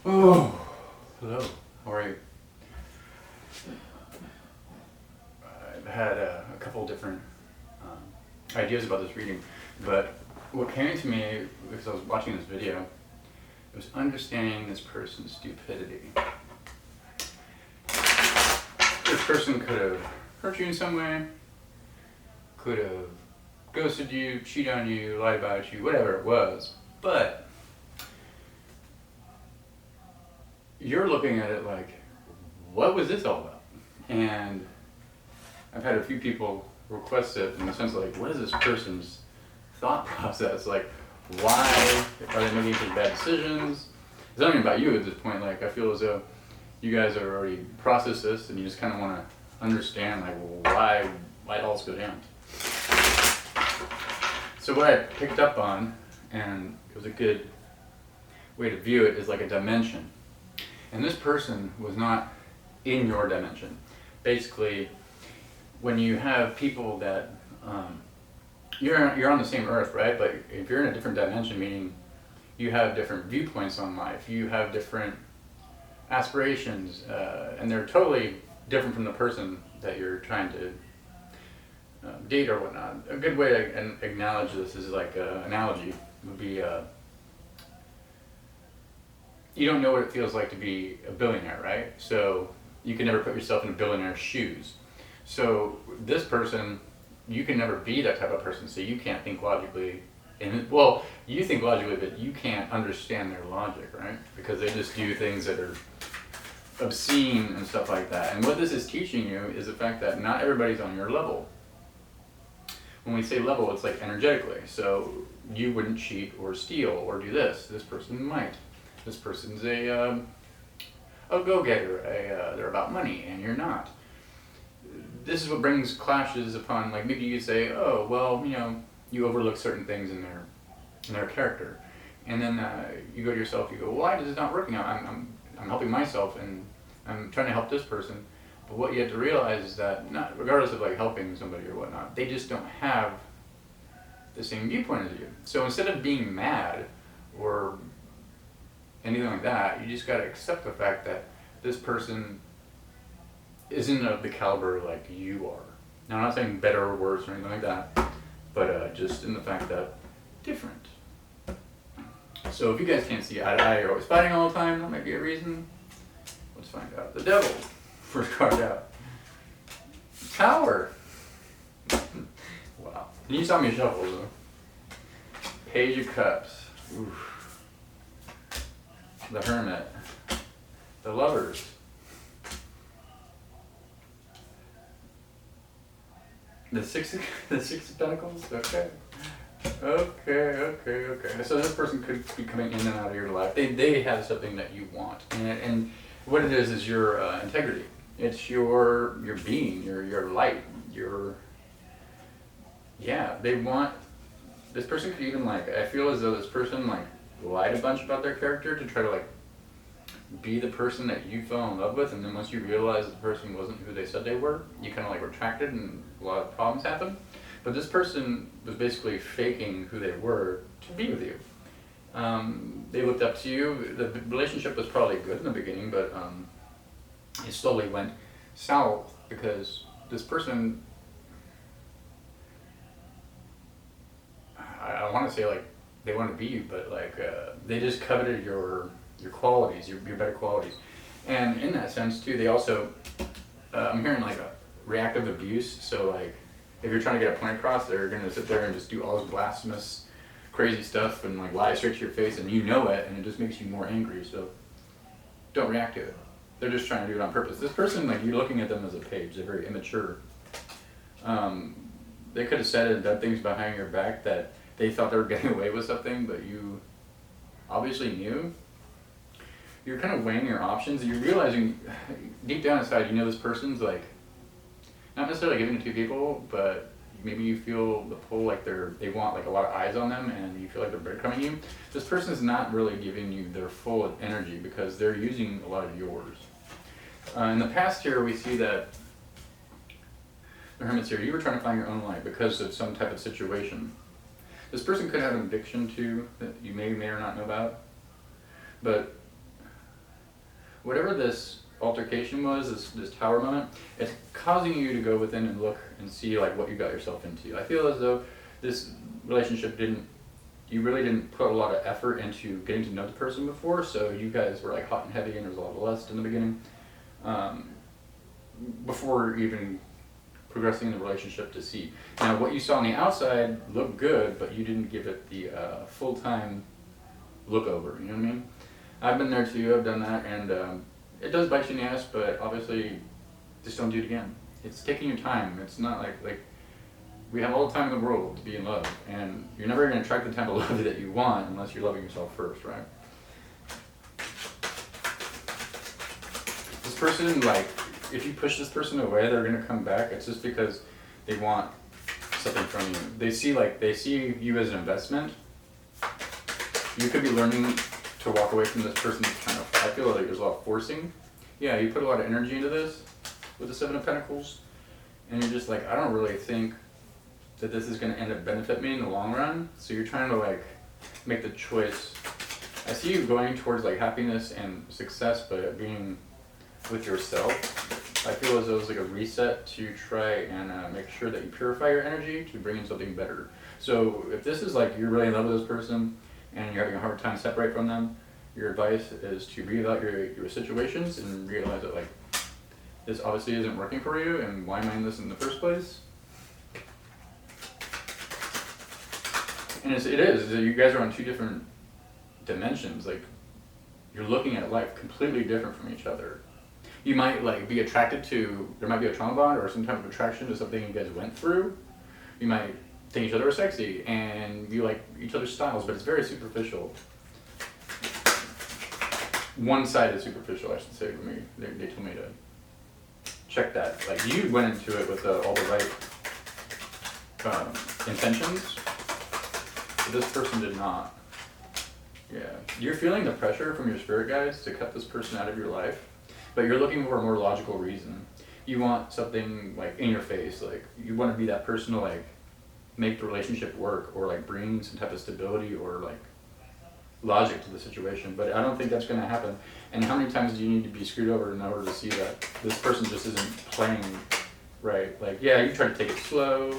Oh, hello. How are you? I've had a couple different ideas about this reading, but what came to me because I was watching this video was understanding this person's stupidity. This person could have hurt you in some way, could have ghosted you, cheated on you, lied about you, whatever it was, but you're looking at it like, what was this all about? And I've had a few people request it in the sense of like, what is this person's thought process? Like, why are they making such bad decisions? It's not even about you at this point. Like, I feel as though you guys have already processed this and you just kind of want to understand like, why it all go down. So what I picked up on, and it was a good way to view it, is like a dimension. And this person was not in your dimension. Basically, when you have people that you're on the same earth, right? But if you're in a different dimension, meaning you have different viewpoints on life, you have different aspirations, and they're totally different from the person that you're trying to date or whatnot. A good way to acknowledge this is like analogy would be you don't know what it feels like to be a billionaire, right? So you can never put yourself in a billionaire's shoes. So this person, you can never be that type of person, so you can't think logically. Well, you think logically, but you can't understand their logic, right? Because they just do things that are obscene and stuff like that. And what this is teaching you is the fact that not everybody's on your level. When we say level, it's like energetically. So you wouldn't cheat or steal or do this. This person might. This person's a go-getter. They're about money, and you're not. This is what brings clashes upon, like maybe you say, oh, well, you overlook certain things in their character. And then you go to yourself, you go, why is it not working out? I'm helping myself, and I'm trying to help this person. But what you have to realize is that, not regardless of like helping somebody or whatnot, they just don't have the same viewpoint as you. So instead of being mad or anything like that, you just got to accept the fact that this person isn't of the caliber like you are. Now, I'm not saying better or worse or anything like that, but just in the fact that different. So if you guys can't see eye to eye, you're always fighting all the time, that might be a reason. Let's find out. The devil, first card out. Tower. Wow. And you saw me shuffle though. Page of Cups. Oof. The Hermit. The Lovers. The Six of Pentacles? Okay. So this person could be coming in and out of your life. They have something that you want. And what it is your integrity. It's your being, your light, they want, this person could even I feel as though this person lied a bunch about their character to try to be the person that you fell in love with, and then once you realize the person wasn't who they said they were, you kind of retracted and a lot of problems happened. But this person was basically faking who they were to be with you. They looked up to you. The relationship was probably good in the beginning, but it slowly went south because this person, I want to say they want to be you, but they just coveted your qualities, your better qualities. And in that sense too, they also, I'm hearing a reactive abuse. So if you're trying to get a point across, they're going to sit there and just do all this blasphemous, crazy stuff and lie straight to your face, and you know it, and it just makes you more angry. So don't react to it. They're just trying to do it on purpose. This person, you're looking at them as a page. They're very immature. They could have said and done things behind your back that they thought they were getting away with something, but you obviously knew. You're kind of weighing your options, and you're realizing deep down inside, this person's not necessarily giving it to people, but maybe you feel the pull, they want a lot of eyes on them, and you feel like they're breadcrumbing you. This person is not really giving you their full energy because they're using a lot of yours. In the past here, we see that the Hermit's here. You were trying to find your own light because of some type of situation. This person could have an addiction too that you may or may not know about, but whatever this altercation was, this tower moment, it's causing you to go within and look and see like what you got yourself into. I feel as though this relationship you really didn't put a lot of effort into getting to know the person before, so you guys were like hot and heavy and there was a lot of lust in the beginning. Before even progressing in the relationship to see. Now what you saw on the outside looked good, but you didn't give it the full-time look over, you know what I mean? I've been there too, I've done that, and it does bite you in the ass, but obviously just don't do it again. It's taking your time. It's not like we have all the time in the world to be in love, and you're never going to attract the type of love that you want unless you're loving yourself first, right? This person, like, if you push this person away, they're going to come back. It's just because they want something from you. They see you as an investment. You could be learning to walk away from this person. I feel like there's a lot of forcing. Yeah, you put a lot of energy into this with the Seven of Pentacles, and you're just like, I don't really think that this is going to end up benefit me in the long run. So you're trying to like make the choice. I see you going towards like happiness and success, but being with yourself. I feel as though it's like a reset to try and make sure that you purify your energy to bring in something better. So if this is like you're really in love with this person and you're having a hard time separate from them, your advice is to reevaluate your situations and realize that like this obviously isn't working for you, and why am I in this in the first place? And it is. You guys are on two different dimensions. Like you're looking at life completely different from each other. You might like be attracted to, there might be a trauma bond or some type of attraction to something you guys went through. You might think each other are sexy and you like each other's styles, but it's very superficial. One side is superficial, I should say. They told me to check that. Like you went into it with all the right intentions, but this person did not. Yeah, you're feeling the pressure from your spirit guides to cut this person out of your life, but you're looking for a more logical reason. You want something like in your face, like you want to be that person to like make the relationship work or like bring some type of stability or like logic to the situation, but I don't think that's going to happen. And how many times do you need to be screwed over in order to see that this person just isn't playing right? Like, yeah, you try to take it slow,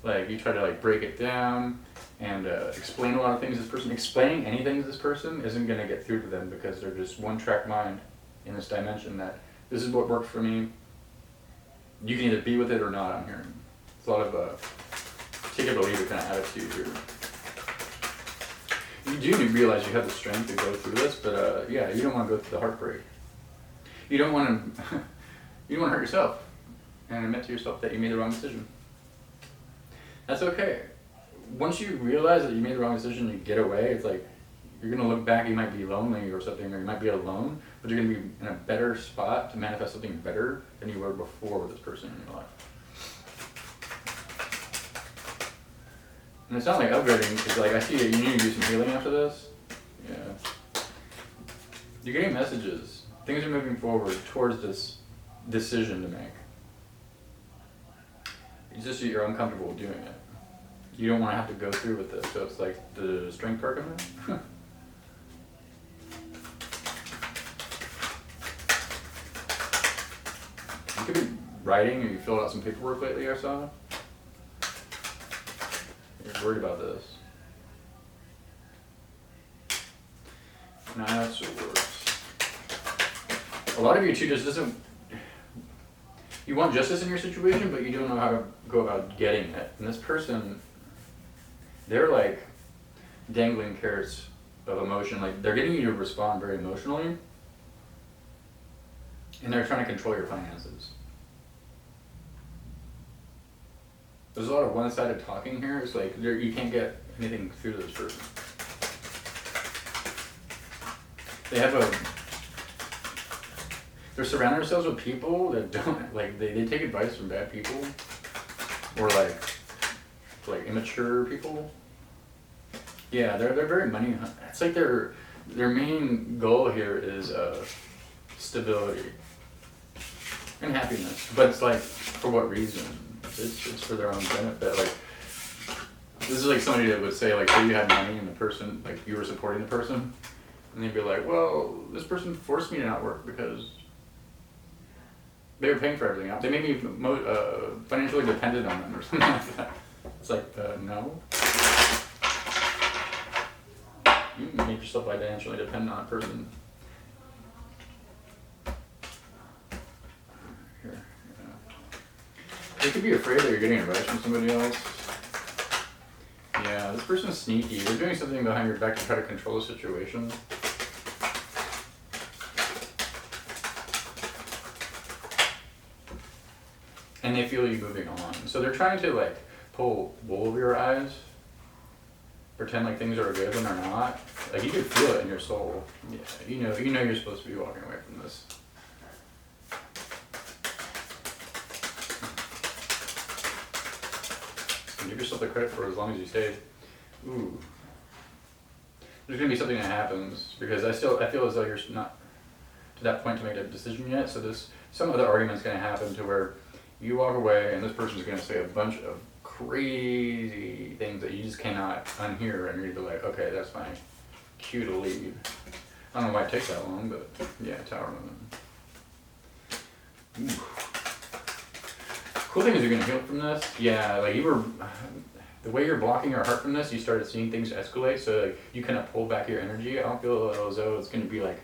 like you try to like break it down and explain a lot of things to this person. Explaining anything to this person isn't going to get through to them because they're just one-track mind in this dimension that this is what works for me. You can either be with it or not, I'm hearing. It's a lot of take it or leave it kind of attitude here. You do realize you have the strength to go through this, but yeah, you don't want to go through the heartbreak. You don't want to you don't want to hurt yourself and admit to yourself that you made the wrong decision. That's okay. Once you realize that you made the wrong decision, you get away, it's like you're going to look back, you might be lonely or something, or you might be alone, but you're going to be in a better spot to manifest something better than you were before with this person in your life. And it's not like upgrading, because like I see that you need to do some healing after this. Yeah. You're getting messages. Things are moving forward towards this decision to make. It's just that you're uncomfortable doing it. You don't want to have to go through with this, so it's like the strength card coming in. You could be writing, or you filled out some paperwork lately, I saw. You're worried about this. That's what works. A lot of you too just doesn't. You want justice in your situation, but you don't know how to go about getting it. And this person, they're like dangling carrots of emotion. Like they're getting you to respond very emotionally, and they're trying to control your finances. There's a lot of one-sided talking here. It's like you can't get anything through to this person. They're surrounding themselves with people that don't, like, they take advice from bad people, or like immature people. Yeah, they're very money. It's like their main goal here is stability and happiness. But it's like, for what reason? It's for their own benefit. Like, this is like somebody that would say, like, say you had money and the person, like, you were supporting the person, And they'd be like, well, this person forced me to not work because they were paying for everything. They made me financially dependent on them or something like that. It's like, no. You can make yourself financially dependent on a person. Here, yeah. You could be afraid that you're getting advice from somebody else. Yeah, this person's sneaky. They're doing something behind your back to try to control the situation. And they feel you moving on. So they're trying to like pull wool over your eyes. Pretend like things are good when they're not. Like you can feel it in your soul. Yeah, you know you're supposed to be walking away from this. And give yourself the credit for as long as you stayed. Ooh. There's gonna be something that happens because I feel as though you're not to that point to make a decision yet. So some other argument's gonna happen to where you walk away and this person's gonna say a bunch of crazy things that you just cannot unhear, and you're gonna be like, okay, that's my cue to leave. I don't know why it takes that long, but yeah, Tower Moon. Cool thing is you're gonna heal from this. Yeah, like the way you're blocking your heart from this, you started seeing things escalate, so like, you kind of pull back your energy. I don't feel as though it's gonna be like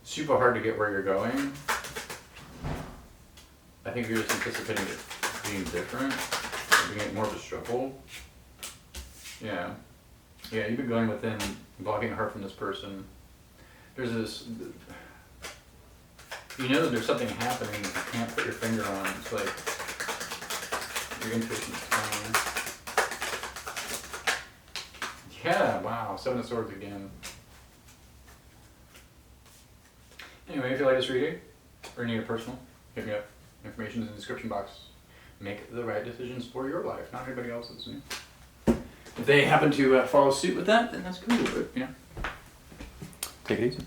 super hard to get where you're going. I think you're just anticipating it being different, being more of a struggle. Yeah. Yeah, you've been going within, blocking your heart from this person. There's this, you know that there's something happening that you can't put your finger on. It's like, your intuition's telling you. Yeah, wow, 7 of Swords again. Anyway, if you like this reading, or need a personal, hit me up. Information's in the description box. Make the right decisions for your life, not anybody else's. You know? If they happen to follow suit with that, then that's cool. But, you know, take it easy.